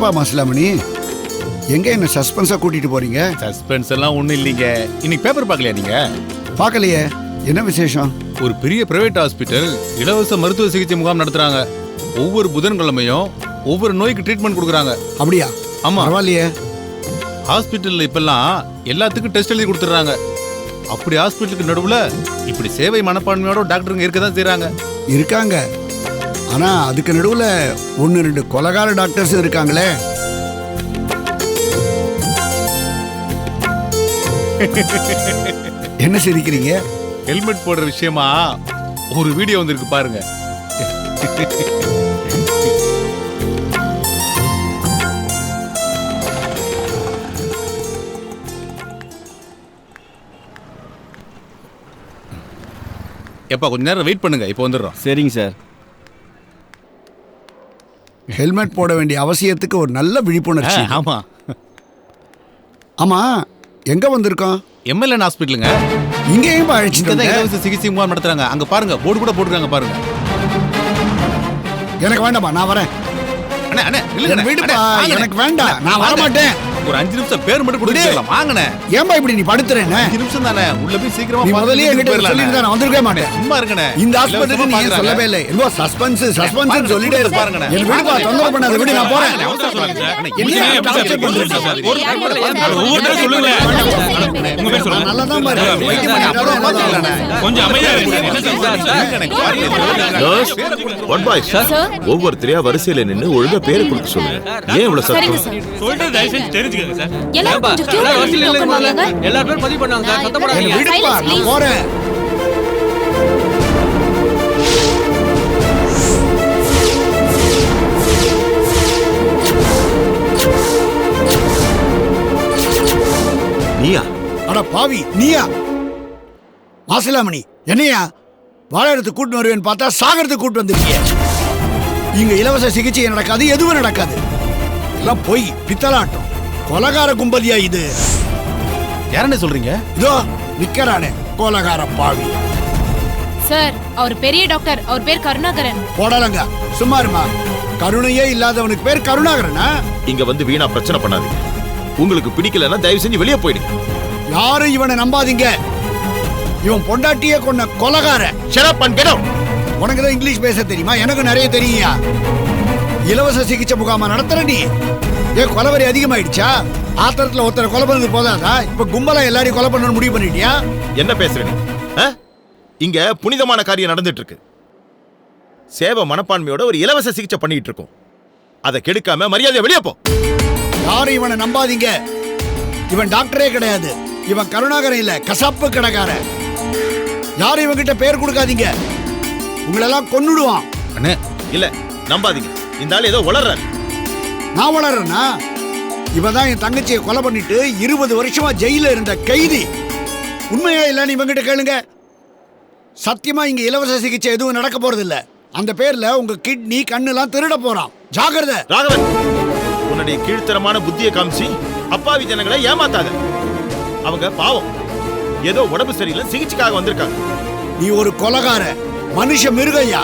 என்னப்பா மாசிலாமணி, எங்க என்ன சஸ்பென்ஸா கூட்டிட்டு போறீங்க? சஸ்பென்ஸ் எல்லாம் ஒண்ணும் இல்லைங்க. இன்னைக்கு பேப்பர் பார்க்கலையா நீங்க? பார்க்கலையே, என்ன விசேஷம்? ஒரு பெரிய பிரைவேட் ஹாஸ்பிட்டல் இலவச மருத்துவ சிகிச்சை முகாம் நடத்துறாங்க. ஒவ்வொரு புதன்கிழமையும் ஒவ்வொரு நோய்க்கு ட்ரீட்மெண்ட் கொடுக்குறாங்க. அப்படியா? ஆமா. பரவாயில்லையே. ஹாஸ்பிட்டல்ல இப்பெல்லாம் எல்லாத்துக்கும் டெஸ்ட் எழுதி கொடுத்துறாங்க. அப்படி ஹாஸ்பிட்டலுக்கு நடுவுல இப்படி சேவை மனப்பான்மையோட டாக்டருங்க இருக்கதான் செய்றாங்க. இருக்காங்க. ஆனா அதுக்கு நடுவுல 1-2 கொலகார டாக்டர்ஸ் இருக்காங்களே. என்ன சிரிக்கிறீங்க? ஹெல்மெட் போடுற விஷயமா ஒரு வீடியோ வந்திருக்கு பாருங்க. எப்பா கொஞ்ச நேரம் வெயிட் பண்ணுங்க, இப்போ வந்துடுறோம். சரிங்க சார். ஹெல்மெட் போட வேண்டிய அவசியத்துக்கு ஒரு நல்ல விழிப்புணர்ச்சி. ஆமா. ஆமா, எங்க வந்திருக்கோம்? எம்எல்என் ஹாஸ்பிட்டலுங்க. இங்க ஏன் அழைச்சிட்டு இங்கதான் இலவச சிகிச்சை முகாம் நடத்துறாங்க. அங்க பாருங்க, போர்டு கூட போட்டுருக்காங்க பாருங்க. எனக்கு வேண்டாமா, நான் வரேன். அண்ணே அண்ணே இல்ல வீடுப்பா, எனக்கு வேண்டாம், நான் வர மாட்டேன். ஒரு 5 நிமிஷம் பேர் மட்டும் கொடுத்துடலாம். வாங்கண்ணே. ஏன்பா இப்படி நீ படுத்துறேன்னு? 5 நிமிஷம் தானே, உள்ள போய் சீக்கிரமா நீ முதல்லயே என்கிட்ட சொல்லிருந்தா நான் வந்திருக்கவே மாட்டேன். சும்மா இருக்கனே. இந்த ஹாஸ்பிடலுக்கு நீ ஏன் சொல்லவே இல்லை? என்னோ சஸ்பென்ஸ் சொல்லிட்டே இருக்க. பாருங்கண்ணே. என் வீடுப்பா, தொந்தரவு பண்ணாத, விடு, நான் போறேன். அவசரம் சொல்லாதீங்க. அண்ணே, என்ன டார்ச்சர் பண்றீங்க? ஒவ்வொருத்தரும் சொல்லுங்க. உங்க பேர் சொல்லுங்க. நல்லாதான் பாரு. வைத்தியம் பண்ணிட்டாலும் பாத்துக்கலாம்ண்ணே. கொஞ்சம் அமைதியா இருங்க. என்ன சொல்றீங்க? ஒன் பாய் ஒவ்வொருத்தரையா வரிசையில நின்னு ஒழுங்கா பேரை கொடுக்க சொல்லுங்க. ஏன் இவ்வளவு சத்தம்? சொல்றது தயவு செஞ்சு தெரிஞ்சுக்கங்க சார். எல்லா பேரும் பதிவு பண்ணாங்க சார். சத்தம் என் போடாதீங்க. வீடுப்பா, நான் போறேன். நீயா? அட பாவி, நீயா? மாசிலாமணி, என்னையா வாழறதுக்கு கூட்டு வருவேன்னு பார்த்தா சாகரத்துக்கு கூட்டு வந்திருக்கிய. இங்க இலவச சிகிச்சை நடக்காது, எதுவும் நடக்காது. எல்லாம் போய் பித்தலாட்டம். கொலகார கும்பலியா இது? யாரண்ணே சொல்றீங்க? இதோ நிக்கறானே கொலகார பாவி. சார், அவர் பெரிய டாக்டர். அவர் பேர் கருணாகரன். போடலங்க, சும்மா இருமா. கருணையே இல்லாதவனுக்கு பேர் கருணாகரனா? இங்க வந்து வீணா பிரச்சனை பண்ணாதீங்க. உங்களுக்கு பிடிக்கலன்னா தயவு செஞ்சு வெளியே போயிடுங்க. யாரும் இவனை நம்பாதீங்க. இவன் பொண்டாட்டியே கொன்ன கொலகார. Shut up and get out. உனக்கு தான் இங்கிலீஷ் பேச தெரியுமா? எனக்கு நிறைய தெரியுயா. இலவச சிகிச்சை முகாமா நடத்துற நீ? ஏன் கொலவரி அதிகமாயிடுச்சா? ஆத்திரத்துல ஒருத்தரை கொலை பண்ணது போதாதா? இப்ப கும்பலா எல்லாரையும் கொலை பண்ணணும்னு முடிவு பண்ணிட்டியா? என்ன பேசுற நீ? இங்க புனிதமான காரியம் நடந்துட்டு இருக்கு. சேவை மனப்பான்மையோட ஒரு இலவச சிகிச்சை பண்ணிட்டு இருக்கோம். அதை கெடுக்காம மரியாதையா வெளியே போ. யாரும் இவனை நம்பாதீங்க. இவன் டாக்டரே கிடையாது. இவன் கருணாகரன் இல்ல, கசாப்பு கடைக்கார. யாரும் இவன்கிட்ட பேர் கொடுக்காதீங்க. உங்களெல்லாம் கொன்னுடுவான். அண்ணே இல்ல நம்பாதீங்க. இந்த ஆள் ஏதோ உளறாரு. நான் வளர்றேன்னா? இவன் தான் என் தங்கச்சியை கொலை பண்ணிட்டு 20 வருஷமா ஜெயில இருந்த கைதி. உண்மையா இல்லன்னு இவங்கிட்ட கேளுங்க. சத்தியமா இங்க இலவச சிகிச்சை எதுவும் நடக்க போறது இல்ல. அந்த பேர்ல உங்க கிட்னி கண்ணெல்லாம் திருட போறான். ஜாகிரதை. ராகவன், உன்னுடைய கீழ்த்தரமான புத்தியை காமிச்சு அப்பாவி ஜனங்களை ஏமாத்தாத. அவங்க பாவம், ஏதோ உடம்பு சரியில்லை, சிகிச்சைக்காக வந்திருக்காங்க. நீ ஒரு கொலகார, மனுஷ மிருகையா.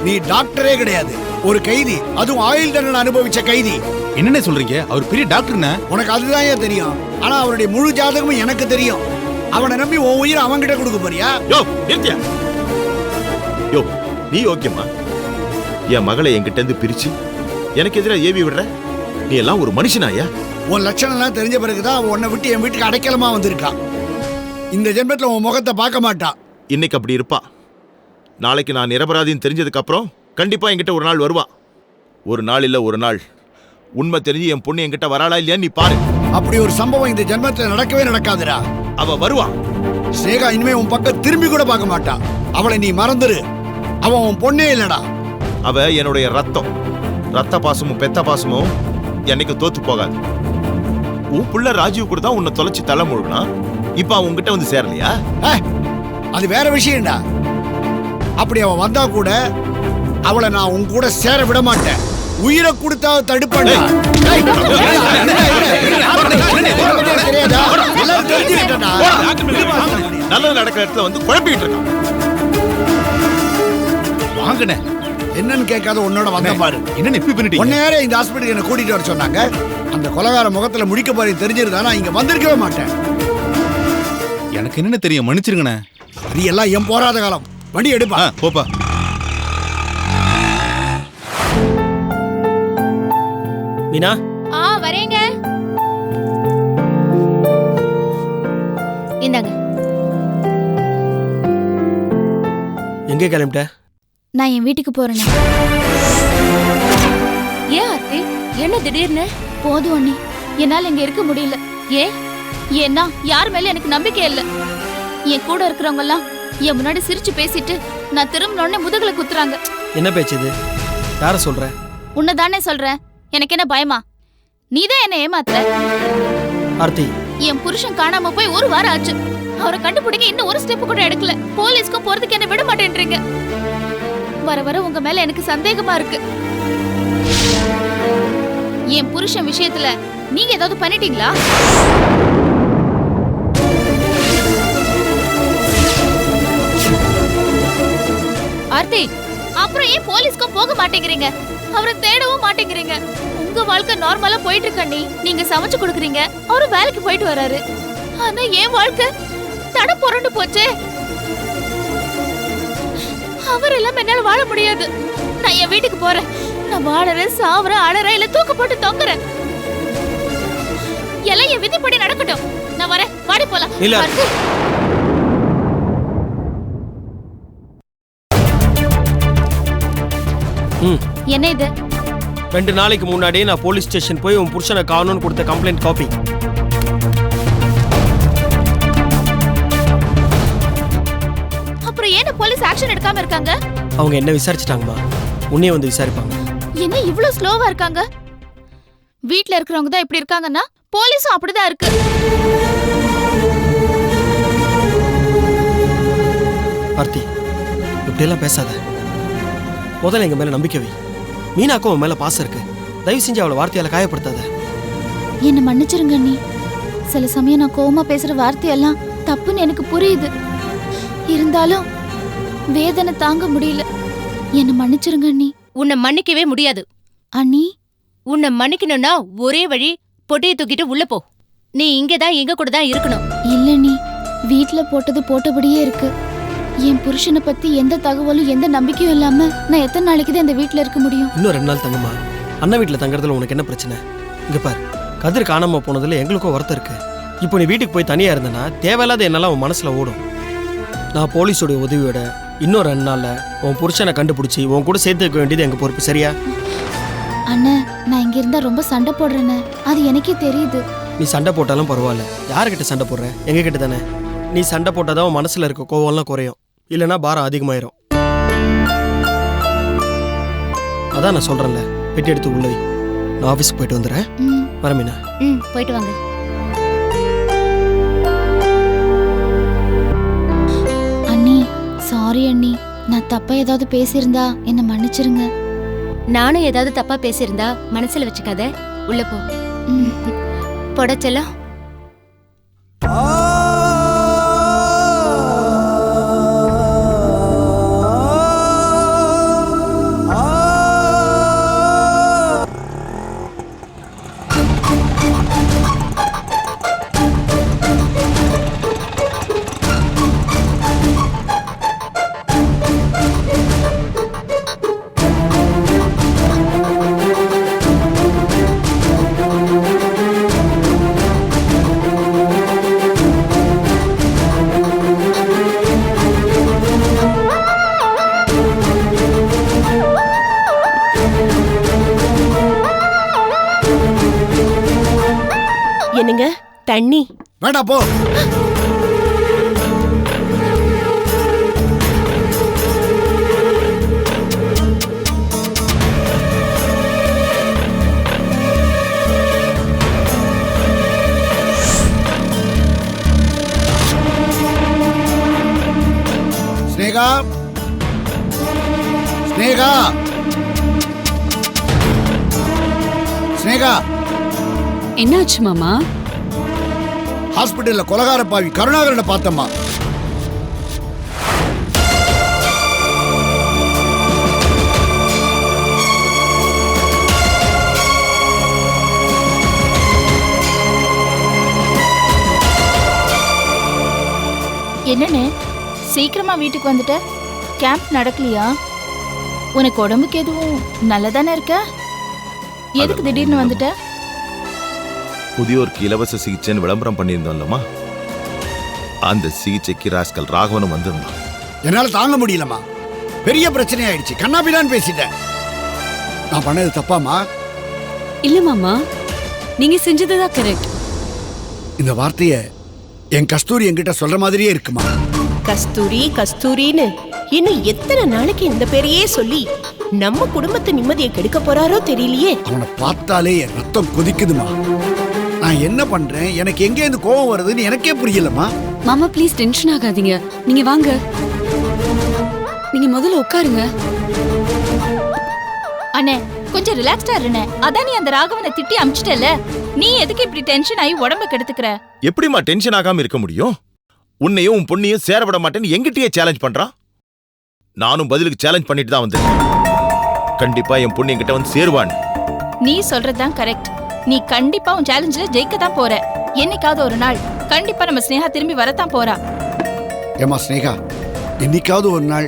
நீ டாக்டரே கிடையாது, ஒரு கைதி. அதுவும் ஆயுள் தண்டனை அனுபவிச்ச கைதி. என்னண்ணே சொல்றீங்க? அவர் பெரிய டாக்டர்ண்ணே. உனக்கு அதுதான் ஏன் தெரியும். ஆனா அவருடைய முழு ஜாதகமும் எனக்கு தெரியும். அவனை நம்பி உன் உயிரை அவன்கிட்ட கொடுக்க போறியா? யோ நித்யா, யோ நீ ஓகேமா? என் மகளை என்கிட்ட இருந்து பிரிச்சு எனக்கு எதிராக ஏவி விடுற? நீ எல்லாம் ஒரு மனுஷனாயா? உன் லட்சணம் எல்லாம் தெரிஞ்ச பிறகுதான் அவன் உன்னை விட்டு என் வீட்டுக்கு அடைக்கலமா வந்திருக்கான். இந்த ஜென்மத்துல உன் முகத்தை பார்க்க மாட்டான். இன்னைக்கு அப்படி இருப்பா. நாளைக்கு நான் நிரபராதின்னு தெரிஞ்சதுக்கு அப்புறம் கண்டிப்பா என்கிட்ட ஒரு நாள் வருவா. ஒரு நாள் இல்ல ஒரு நாள் உண்மை தெரிஞ்சு என் பொண்ணு என்கிட்ட வராளா இல்லையான்னு நீ பாரு. அப்படி ஒரு சம்பவம் இந்த ஜென்மத்துல நடக்கவே நடக்காதுடா. அவ வருவா. ஸ்னேகா இனிமே உன் பக்கம் திரும்பி கூட பார்க்க மாட்டான். அவளை நீ மறந்துரு. அவன் உன் பொண்ணே இல்லடா. அவ என்னுடைய ரத்தம். ரத்த பாசமும் பெத்த பாசமும் என்னைக்கு தோத்து போகாது. உன் புள்ள ராஜீவ் கூட தான் உன்னை தொலைச்சு தலை முழுனா. இப்ப அவன் உன்கிட்ட வந்து சேரலையா? அது வேற விஷயம்டா. அப்படி அவன் வந்தா கூட அவளை நான் உன் கூட சேர விட மாட்டேன். உயிரை கொடுத்தா தடுப்பேன்டா. நல்லது நடக்கிற இடத்துல வந்து குழப்பிட்டு இருக்கான். வாங்கண்ணே, என்னன்னு கேட்காத உன்னோட வந்த பாரு. என்னன்னு இப்படி பண்ணிட்டீங்க? உன்ன யாரே இந்த ஹாஸ்பிட்டலுக்கு என்ன கூட்டிட்டு வர சொன்னாங்க? அந்த கொலகார முகத்துல முடிக்க பாரு தெரிஞ்சிருந்தா நான் இங்க வந்திருக்கவே மாட்டேன். எனக்கு என்னன்னு தெரியும், மன்னிச்சிருங்கண்ணே. அது எல்லாம் என் போராத காலம். வண்டி எடுப்பா. போப்பா. மீனா, வரேங்க. இந்தாங்க. எங்கே கிளம்பிட்ட? நான் என் வீட்டுக்கு போறேன். ஏன் ஆர்த்தி, என்ன திடீர்னு? போதும் அண்ணி, என்னால இங்க இருக்க முடியல. ஏன்னா யார் மேல எனக்கு நம்பிக்கை இல்ல. என் கூட இருக்கிறவங்க எல்லாம் என் முன்னாடி சிரிச்சு பேசிட்டு நான் திரும்பினோடனே முதுகுல குத்துறாங்க. என்ன பேச்சு இது? யார சொல்ற? உன்னதானே சொல்றேன். எனக்கு என்ன பயமா? நீதான் என்ன ஏமாத்துற. ஆர்த்தி, என் புருஷன் காணாம போய் 1 வாரம் ஆச்சு. அவரை கண்டுபிடிக்க இன்னும் ஒரு ஸ்டெப் கூட எடுக்கல. போலீஸ்க்கும் போறதுக்கு என்ன விட மாட்டேன்றீங்க. வர வர உங்க மேல எனக்கு சந்தேகமா இருக்கு. என் புருஷன் விஷயத்துல நீங்க ஏதாவது பண்ணிட்டீங்களா? ஆர்த்தி, அப்புறம் ஏன் போலீஸ்க்கும் போக மாட்டேங்கிறீங்க? அவரை தேடவும் மாட்டேங்கிறீங்க. உங்க வாழ்க்கை நார்மலா போயிட்டு இருக்கண்ணி. நீங்க சமைச்சு கொடுக்குறீங்க, அவரு வேலைக்கு போயிட்டு வராரு. ஆனா என் வாழ்க்கை தட புரண்டு போச்சே. அவர் எல்லாம் என்னால வாழ முடியாது. நான் என் வீட்டுக்கு போறேன். நான் வாழறேன், சாவறேன், அழறேன், இல்ல தூக்கு போட்டு தொங்குறேன். எல்லாம் என் விதிப்படி நடக்கட்டும். நான் வரேன், வாடி போலாம். இல்ல. ஆர்த்தி. என்ன இது? 2 நாளைக்கு முன்னாடி நான் போலீஸ் ஸ்டேஷன் போய் உன் புருஷனை காணோன்னு கொடுத்த கம்ப்ளைண்ட் காப்பி. அப்புறம் ஏன் போலீஸ் ஆக்ஷன் எடுக்காம இருக்காங்க? அவங்க என்ன விசாரிச்சிட்டாங்கம்மா, உன்னையே வந்து விசாரிப்பாங்க. என்ன இவ்வளவு ஸ்லோவா இருக்காங்க? வீட்ல இருக்கிறவங்க தான் இப்படி இருக்காங்கன்னா போலீஸும் அப்படிதான் இருக்கு. ஆர்த்தி, இப்படியெல்லாம் பேசாத. முதல்ல எங்க மேல நம்பிக்கை வை. மீனாக்கும் உன் மேல பாசம் இருக்கு. தயவு செஞ்சு அவளை வார்த்தையால காயப்படுத்தாத. என்ன மன்னிச்சிருங்க அண்ணி. சில சமயம் நான் கோவமா பேசுற வார்த்தையெல்லாம் தப்புன்னு எனக்கு புரியுது. இருந்தாலும் வேதனை தாங்க முடியல. என்ன மன்னிச்சிருங்க அண்ணி. உன்னை மன்னிக்கவே முடியாது அண்ணி. உன்னை மன்னிக்கணும்னா ஒரே வழி, பொட்டியை தூக்கிட்டு உள்ள போ. நீ இங்கதான் எங்க கூட தான் இருக்கணும். இல்ல நீ, வீட்ல போட்டது போட்டபடியே இருக்கு. என் புருஷனை பத்தி எந்த தகவலும் எந்த நம்பிக்கையும் இல்லாம நான் எத்தனை நாளைக்கு தான் இந்த வீட்ல இருக்க முடியும்? இன்னும் 2 நாள் தங்கம்மா. அண்ணன் வீட்டுல தங்கறதுல உனக்கு என்ன பிரச்சனை? இங்க பாரு, கதிர் காணாம போனதுல எங்களுக்கும் வருத்தம் இருக்கு. இப்போ நீ வீட்டுக்கு போய் தனியா இருந்தனா தேவையில்லாத என்னெல்லாம் உன் மனசுல ஓடும். நான் போலீஸோட உதவியோட இன்னும் 2 நாள்ல உன் புருஷனை கண்டுபிடிச்சி உன் கூட சேர்த்து வைக்க வேண்டியது எங்க பொறுப்பு, சரியா? அண்ணா, நான் இங்க இருந்தா ரொம்ப சண்டை போடுறேன்னு அது எனக்கே தெரியுது. நீ சண்டை போட்டாலும் பரவாயில்ல. யாருக்கிட்ட சண்டை போடுற? எங்க கிட்ட தானே. நீ சண்டை போட்டாதான் உன் மனசுல இருக்க கோவம்லாம் குறையும், இல்லைன்னா பாரம் அதிகமாயிரும். அதான் நான் சொல்றேன்ல, பெட்டி எடுத்து உள்ள வை. நான் ஆஃபீஸ்க்கு போயிட்டு வந்துடுறேன். வரமீனா? போயிட்டு வாங்க. அண்ணி, சாரி அண்ணி. நான் தப்பா ஏதாவது பேசியிருந்தா என்ன மன்னிச்சிருங்க. நானும் ஏதாவது தப்பா பேசியிருந்தா மனசுல வச்சுக்காத, உள்ள போ. பொடச்செல்லாம். என்னங்க தண்ணி? வேண்டாம், போ. ஸ்னேகா, ஸ்னேகா, ஸ்னேகா. என்னாச்சு மாமா? ஹாஸ்பிட்டல்ல கொலகார பாவி கருணாகரனை பார்த்தம்மா. என்னன்னு சீக்கிரமா வீட்டுக்கு வந்துட்ட? கேம்ப் நடக்கலையா? உனக்கு உடம்புக்கு எதுவும் நல்லதானே இருக்க? எதுக்கு திடீர்னு வந்துட்ட? புதியோருக்கு இலவச சிகிச்சைன்னு விளம்பரம் பண்ணியிருந்தோம்லம்மா, அந்த சிகிச்சைக்கு ராஸ்கல் ராகவனும் வந்திருந்தான். என்னால தாங்க முடியலம்மா. பெரிய பிரச்சனை ஆயிடுச்சு. கண்ணாபிதான் பேசிட்டேன். நான் பண்ணது தப்பாமா? இல்ல மாமா, நீங்க செஞ்சதுதான் கரெக்ட். இந்த வார்த்தைய என் கஸ்தூரி என்கிட்ட சொல்ற மாதிரியே இருக்குமா? கஸ்தூரி கஸ்தூரின்னு இன்னும் எத்தனை நாளைக்கு இந்த பேரையே சொல்லி நம்ம குடும்பத்து நிம்மதியை கெடுக்க போறாரோ தெரியலையே. அவனை பார்த்தாலே என் ரத்தம் கொதிக்குதுமா. நான் என்ன பண்றேன், எனக்கு எங்க இருந்து கோவம் வருதுன்னு எனக்கே புரியலமா. மாமா ப்ளீஸ் டென்ஷன் ஆகாதீங்க. நீங்க வாங்க, நீங்க முதல்ல உட்காருங்க. அண்ணே கொஞ்சம் ரிலாக்ஸ்டா இருண்ணே. அதான் நீ அந்த ராகவனை திட்டி அமிச்சிட்டல, நீ எதுக்கு இப்படி டென்ஷன் ஆகி உடம்ப கெடுத்துக்கிற? எப்படிமா டென்ஷன் ஆகாம இருக்க முடியும்? உன்னையும் உன் பொண்ணையும் சேர விட மாட்டேன்னு எங்கிட்டயே சேலஞ்ச் பண்றான். நானும் பதிலுக்கு சேலஞ்ச் பண்ணிட்டு தான் வந்தேன். கண்டிப்பா என் பொண்ணு என்கிட்ட வந்து சேருவான். நீ சொல்றதுதான் கரெக்ட். நீ கண்டிப்பா உன் சேலஞ்சில ஜெயிக்க தான் போற. என்னைக்காவது ஒரு நாள் கண்டிப்பா நம்ம ஸ்னேகா திரும்பி வரத்தான் போறா. ஏமா ஸ்னேகா, என்னைக்காவது ஒரு நாள்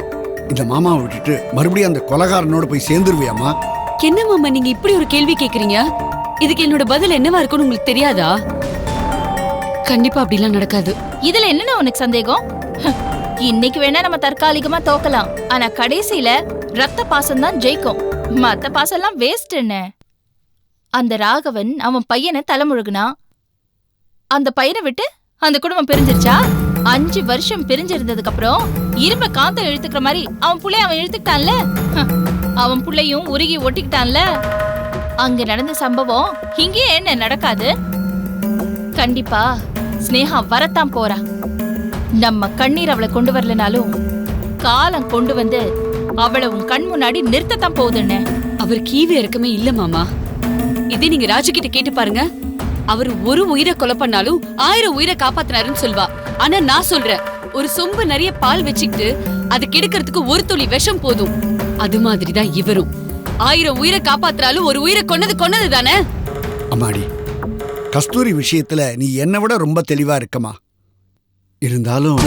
இந்த மாமாவை விட்டுட்டு மறுபடியும் அந்த கொலகாரனோட போய் சேர்ந்துருவியாமா? என்ன மாமா நீங்க இப்படி ஒரு கேள்வி கேக்குறீங்க? இதுக்கு என்னோட பதில் என்னவா இருக்கும்னு உங்களுக்கு தெரியாதா? கண்டிப்பா அப்படிலாம் நடக்காது. இதுல என்னன்னா உனக்கு சந்தேகம்? இன்னைக்கு வேணா நம்ம தற்காலிகமா தோக்கலாம், ஆனா கடைசியில ரத்த பாசம் தான் ஜெயிக்கும். மத்த பாசம் எல்லாம் வேஸ்ட். என்ன அந்த ராகவன் அவன் பையனை தலைமுழுகுனா, அந்த பையனை விட்டு அந்த குடும்பம் பிரிஞ்சிருச்சா? 5 வருஷம் பிரிஞ்சிருந்ததுக்கு அப்புறம் இரும்ப காந்தம் இழுத்துக்கிற மாதிரி அவன் புள்ளைய அவன் இழுத்துக்கிட்டான்ல. அவன் புள்ளையும் உருகி ஒட்டிக்கிட்டான்ல. அங்க நடந்த சம்பவம் இங்கே என்ன நடக்காது? கண்டிப்பா ஸ்னேகா வரத்தான் போறா. நம்ம கண்ணீர் அவளை கொண்டு வரலனாலும் காலம் கொண்டு வந்து அவளை உன் கண் முன்னாடி நிறுத்தத்தான் போகுதுன்னு. அவர் கீவே இறக்கமே இல்ல மாமா. இதே நீங்க ராஜு கிட்ட கேட்டு பாருங்க. அவர் ஒரு உயிரை கொலை பண்ணாலும் 1000 உயிரை காப்பாத்தினாருன்னு சொல்வா. ஆனா நான் சொல்றேன், ஒரு சொம்பு நிறைய பால் வச்சுக்கிட்டு அது கெடுக்கிறதுக்கு ஒரு துளி விஷம் போதும். அது மாதிரிதான் இவரும். 1000 உயிரை காப்பாத்தினாலும் ஒரு உயிரை கொன்னது தானே. அம்மாடி, கஸ்தூரி விஷயத்துல நீ என்னை விட ரொம்ப தெளிவா இருக்கமா. இருந்தாலும்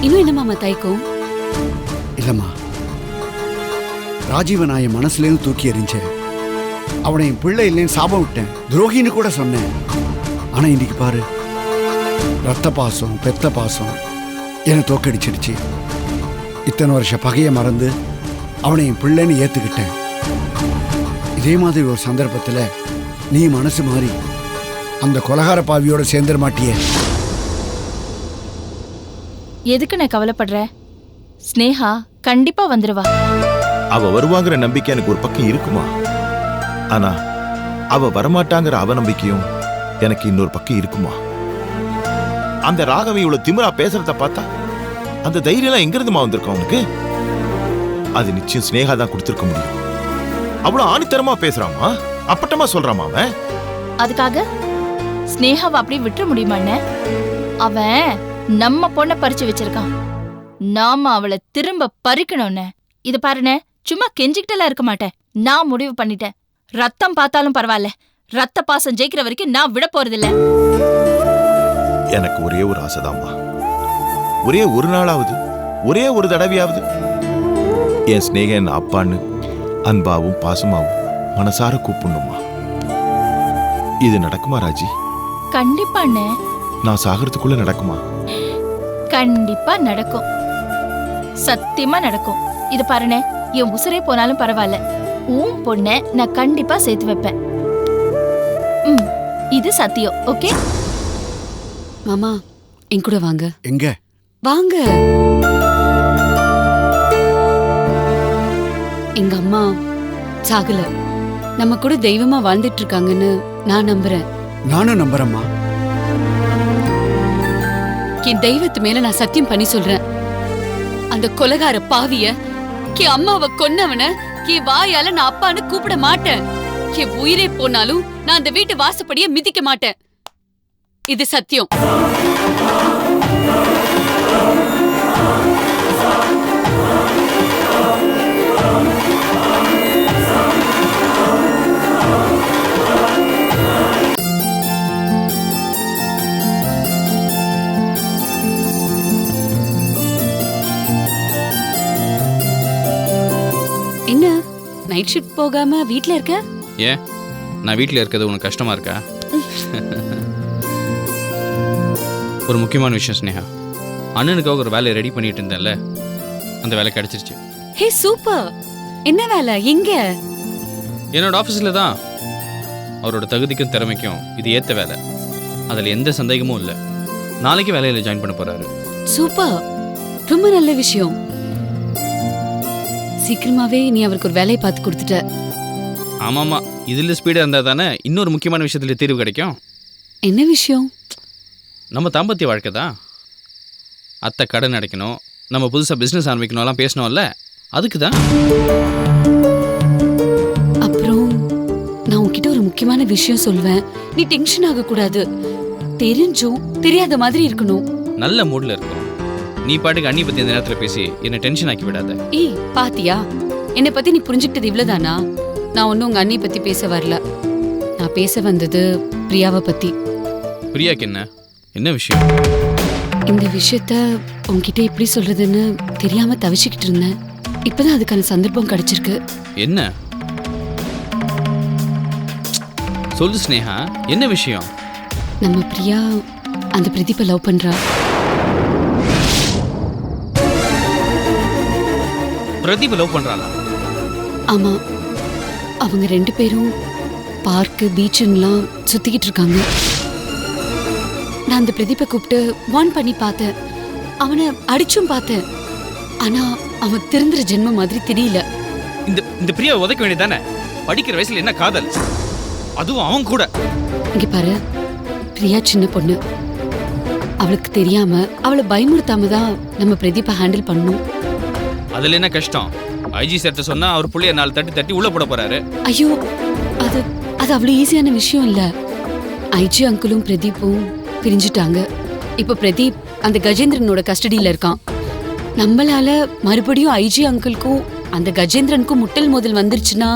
இன்னும் என்ன மாமா தயக்கம்? இல்லம்மா, ராஜீவ நான் என் மனசுலேருந்து தூக்கி எறிஞ்சேன். அவனை என் பிள்ளை இல்லைன்னு சாபம் விட்டேன், துரோகின்னு கூட சொன்னேன். ஆனா இன்னைக்கு பாரு, ரத்த பாசம் பெத்த பாசம் என்னை தோக்கடிச்சிடுச்சு. இத்தனை வருஷ பகையை மறந்து அவனை என் பிள்ளைன்னு ஏத்துக்கிட்டேன். இதே மாதிரி ஒரு சந்தர்ப்பத்துல நீ மனசு மாறி அந்த கொலகார பாவியோட சேர்ந்துட மாட்டியே. எதுக்கு நான் கவலைப்படுற? ஸ்னேகா கண்டிப்பா வந்துருவா. அவ வருவாங்கிற நம்பிக்கை எனக்கு ஒரு பக்கம் இருக்குமா, ஆனா அவ வரமாட்டாங்கிற அவநம்பிக்கையும் எனக்கு இன்னொரு பக்கம் இருக்குமா. அந்த ராகவி இவ்வளவு திமிரா பேசுறத பார்த்தா அந்த தைரியம்லாம் எங்க இருந்துமா வந்திருக்கும் அவனுக்கு? அது நிச்சயம் ஸ்னேகா தான் கொடுத்திருக்க முடியும். அவ்வளவு ஆணித்தரமா பேசுறாமா, அப்பட்டமா சொல்றாமா அவன். அதுக்காக ஸ்னேகாவை அப்படி விட்டுற முடியுமான்னு? அவன் நம்ம பொண்ணை பறிச்சு வச்சிருக்கான். நாம அவளை திரும்ப பறிக்கணும்னு. இது பாருண்ணே, சும்மா கெஞ்சிக்கிட்டலாம் இருக்க மாட்டேன். நான் முடிவு பண்ணிட்டேன். ரத்தம் பார்த்தாலும் பரவாயில்ல, ரத்த பாசம் ஜெயிக்கிற வரைக்கும் நான் விட போறதில்ல. எனக்கு ஒரே ஒரு ஆசைதாம்மா, ஒரே ஒரு நாளாவது, ஒரே ஒரு தடவையாவது என் ஸ்னேகா என் அப்பான்னு அன்பாவும் பாசமாவும் மனசார கூப்பிடணுமா. இது நடக்குமா ராஜி? கண்டிப்பாண்ணே. நான் சாகிறதுக்குள்ள நடக்குமா? கண்டிப்பா நடக்கும், சத்தியமா நடக்கும். இது பாருண்ணே, என் உசுரே போனாலும் பரவாயில்ல, உன் பொண்ண நான் கண்டிப்பா சேர்த்து வைப்பேன். இது சத்தியம். ஓகே மாமா, என் கூட வாங்க. எங்க? வாங்க. எங்க அம்மா சாகல, நம்ம கூட தெய்வமா வாழ்ந்துட்டு இருக்காங்கன்னு நான் நம்புறேன். நானும் நம்புறேம்மா. என் தெய்வத்து மேல நான் சத்தியம் பண்ணி சொல்றேன், அந்த கொலகார பாவிய, என் அம்மாவை கொன்னவன என் வாயால நான் அப்பான்னு கூப்பிட மாட்டேன். என் உயிரே போனாலும் நான் அந்த வீட்டு வாசப்படிய மிதிக்க மாட்டேன். இது சத்தியம். நைட் ஷிஃப்ட் போகாம வீட்ல இருக்க? ஏன் நான் வீட்டில் இருக்கிறது உனக்கு கஷ்டமா இருக்கா? ஒரு முக்கியமான விஷயம் ஸ்னேகா, அண்ணனுக்காக ஒரு வேலையை ரெடி பண்ணிட்டு இருந்தேன்ல, அந்த வேலை கிடைச்சிருச்சு. ஹே சூப்பர். என்ன வேலை? எங்க? என்னோட ஆஃபீஸில் தான். அவரோட தகுதிக்கும் திறமைக்கும் இது ஏற்ற வேலை, அதில் எந்த சந்தேகமும் இல்லை. நாளைக்கு வேலையில் ஜாயின் பண்ண போறாரு. சூப்பர், ரொம்ப நல்ல விஷயம். சீக்கிரமாவே நீ அவருக்கு ஒரு வேலையை பார்த்து கொடுத்துட்ட. ஆமாம்மா, இதில் ஸ்பீடாக இருந்தால் தானே இன்னொரு முக்கியமான விஷயத்தில் தீர்வு கிடைக்கும். என்ன விஷயம்? நம்ம தாம்பத்திய வாழ்க்கை தான். அத்தை கடன் அடைக்கணும், நம்ம புதுசாக பிஸ்னஸ் ஆரம்பிக்கணும்லாம் பேசணும்ல, அதுக்கு தான். அப்புறம் நான் உன்கிட்ட ஒரு முக்கியமான விஷயம் சொல்வேன். நீ டென்ஷன் ஆகக்கூடாது. தெரிஞ்சும் தெரியாத மாதிரி இருக்கணும். நல்ல மூடில் இருக்கணும். நீ பாட்டுக்கு அண்ணி பற்றி அந்த நேரத்தில் பேசி என்னை டென்ஷன் ஆக்கி விடாத. ஏய் பாத்தியா, என்னை பத்தி நீ புரிஞ்சுக்கிட்டது இவ்வளவுதானா? நான் ஒன்னும் உங்க அண்ணி பத்தி பேச வரல. நான் பேச வந்தது பிரியாவை பத்தி. பிரியாக்கு என்ன விஷயம்? இந்த விஷயத்த உன்கிட்ட எப்படி சொல்றதுன்னு தெரியாம தவிச்சுக்கிட்டு இருந்தேன். இப்பதான் அதுக்கான சந்தர்ப்பம் கிடைச்சிருக்கு. என்ன சொல்லு ஸ்னேகா, என்ன விஷயம்? நம்ம பிரியா அந்த பிரதீப்பை லவ் பண்றா. பிரதீப் லவ் பண்றாளா? ஆமா, அவங்க 2 பேரும் பார்க்கு பீச்சுன்னெலாம் சுத்திக்கிட்டு இருக்காங்க. நான் அந்த பிரதீப்பை கூப்பிட்டு வார்ன் பண்ணி பார்த்தேன். அவனை அடிச்சும் பார்த்தேன். ஆனா அவன் திருந்துற ஜென்மம் மாதிரி தெரியல. இந்த பிரியா உதைக்க வேண்டியதானே? படிக்கிற வயசுல என்ன காதல், அதுவும் அவன் கூட. இங்க பாரு, பிரியா சின்ன பொண்ணு. அவளுக்கு தெரியாம அவளை பயமுறுத்தாம தான் நம்ம பிரதீப்பை ஹேண்டில் பண்ணணும். அதுல என்ன கஷ்டம்? ஐஜி சார்ட்ட சொன்னா அவர் புள்ளைய 4 தட்டி தட்டி உள்ள போட போறாரு. ஐயோ, அது அவ்வளவு ஈஸியான விஷயம் இல்ல. ஐஜி அங்கிளும் பிரதீப்பும் பிரிஞ்சுட்டாங்க. இப்ப பிரதீப் அந்த கஜேந்திரனோட கஸ்டடியில இருக்கான். நம்மளால மறுபடியும் ஐஜி அங்கிளுக்கும் அந்த கஜேந்திரனுக்கும் முட்டல் மோதல் வந்துருச்சுன்னா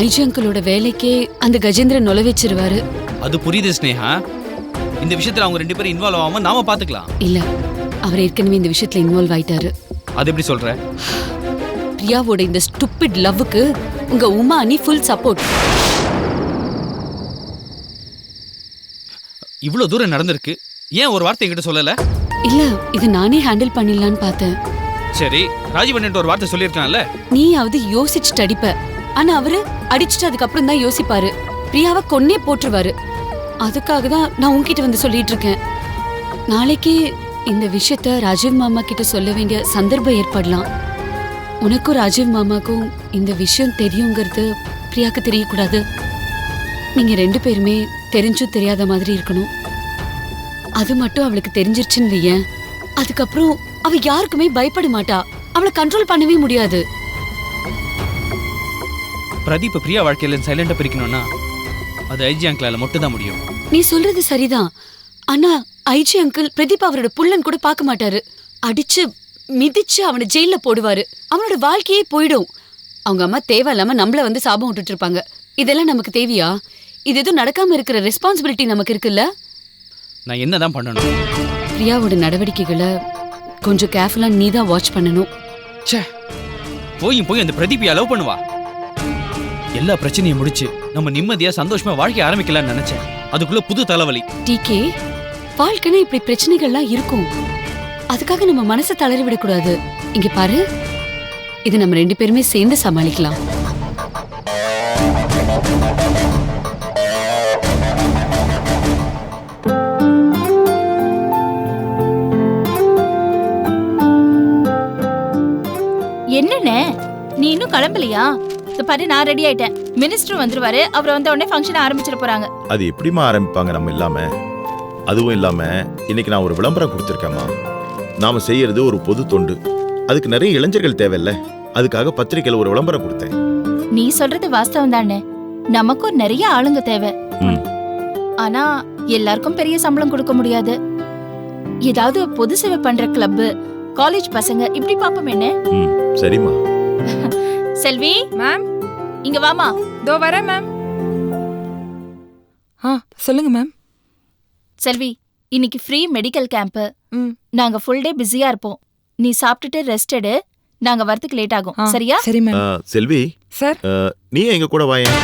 ஐஜி அங்கிளோட வேலைக்கே அந்த கஜேந்திரன் நுழ வச்சிருவாரு. அது புரியுது ஸ்னேகா. இந்த விஷயத்துல அவங்க 2 பேரும் இன்வால்வ் ஆகாம நாம பாத்துக்கலாம். இல்ல, அவர் ஏற்கனவே இந்த விஷயத்துல இன்வால்வ் ஆயிட்டாரு. அது எப்படி சொல்ற? பிரியாவோட இந்த ஸ்டூபிட் லவ்வுக்கு உங்க உமா அண்ணி ஃபுல் சப்போர்ட். இவ்வளவு தூரம் நடந்திருக்கு, ஏன் ஒரு வார்த்தை என்கிட்ட சொல்லல? இல்ல, இது நானே ஹேண்டில் பண்ணிடலான்னு பார்த்தேன். சரி, ராஜீவன் ஒரு வார்த்தை சொல்லியிருக்கலாம்ல. நீயாவது யோசிச்சுட்டு அடிப்ப. ஆனா அவரு அடிச்சுட்டு அதுக்கப்புறம் தான் யோசிப்பாரு. பிரியாவை கொன்னே போட்டுருவாரு. அதுக்காக தான் நான் உன்கிட்ட வந்து சொல்லிட்டு இருக்கேன். நாளைக்கு இந்த விஷயத்த ராஜீவ் மாமா கிட்ட சொல்ல வேண்டிய சந்தர்ப்பம் ஏற்படலாம். உனக்கும் ராஜீவ் மாமாக்கும் இந்த விஷயம் தெரியுங்கிறது பிரியாக்கு தெரியக்கூடாது. நீங்க 2 பேருமே தெரிஞ்சும் தெரியாத மாதிரி இருக்கணும். அது மட்டும் அவளுக்கு தெரிஞ்சிருச்சுன்னு வையேன், அதுக்கப்புறம் அவ யாருக்குமே பயப்பட மாட்டா. அவளை கண்ட்ரோல் பண்ணவே முடியாது. பிரதீப் பிரியா வாழ்க்கையில சைலண்டா பிரிக்கணும்னா அது ஐஜி அங்கிளால மட்டும் தான் முடியும். நீ சொல்றது சரிதான். ஆனா ஐஜி அங்கிள் பிரதீப் அவரோட புள்ளன் கூட பார்க்க மாட்டாரு. அடிச்சு மிதிச்சு அவனை ஜெயில போடுவாரு. அவனோட வாழ்க்கையே போயிடும். அவங்க அம்மா தேவையில்லாம நம்மள வந்து சாபம் விட்டுட்டு இருப்பாங்க. இதெல்லாம் நமக்கு தேவையா? இது எதுவும் நடக்காம இருக்கிற ரெஸ்பான்சிபிலிட்டி நமக்கு இருக்குல்ல. நான் என்னதான் பண்ணணும்? பிரியாவோட நடவடிக்கைகளை கொஞ்சம் கேர்ஃபுல்லா நீ தான் வாட்ச் பண்ணணும். போய் அந்த பிரதீப் லவ் பண்ணுவா. எல்லா பிரச்சனையும் முடிச்சு நம்ம நிம்மதியா சந்தோஷமா வாழ்க்கை ஆரம்பிக்கலாம்னு நினைச்சேன். அதுக்குள்ள புது தலைவலி. டிகே, வாழ்க்கைனா இப்படி பிரச்சனைகள்லாம் இருக்கும். அதுக்காக நம்ம மனசை தளர விடக்கூடாது. இங்க பாரு, இது நம்ம 2 பேருமே சேர்ந்து சமாளிக்கலாம். என்னண்ணே, நீ இன்னும் கிளம்பலையா? பாரு, நான் ரெடி ஆயிட்டேன். மினிஸ்டர் வந்துருவாரு. அவர் வந்த உடனே ஃபங்க்ஷன் ஆரம்பிச்சிட போறாங்க. அது எப்படிமா ஆரம்பிப்பாங்க நம்ம இல்லாம? அதுவும் இல்லாம இன்னைக்கு நான் ஒரு விளம்பரம் கொடுத்துருக்கேம்மா. நாம செய்யறது ஒரு பொது தொண்டு. அதுக்கு நிறைய இளைஞர்கள் தேவையில்ல. அதுக்காக பத்திரிக்கையில ஒரு விளம்பரம் கொடுத்தேன். நீ சொல்றது வாஸ்தவம் தானே. நமக்கும் நிறைய ஆளுங்க தேவை. ஆனா எல்லாருக்கும் பெரிய சம்பளம் கொடுக்க முடியாது. ஏதாவது பொது சேவை பண்ற கிளப், காலேஜ் பசங்க இப்படி பாப்போம். என்ன சரிம்மா. செல்வி மேம், இங்க வாமா. தோ வரேன் மேம். சொல்லுங்க மேம். செல்வி, இன்னைக்கு ஃப்ரீ மெடிக்கல் கேம்ப். நாங்க ஃபுல் டே பிஸியா இருப்போம். நீ சாப்பிட்டுட்டு ரெஸ்ட் எடு. நாங்க வரதுக்கு லேட் ஆகும். சரியா? சரி மேம். செல்வி சார் நீ எங்க கூட வாயேன்.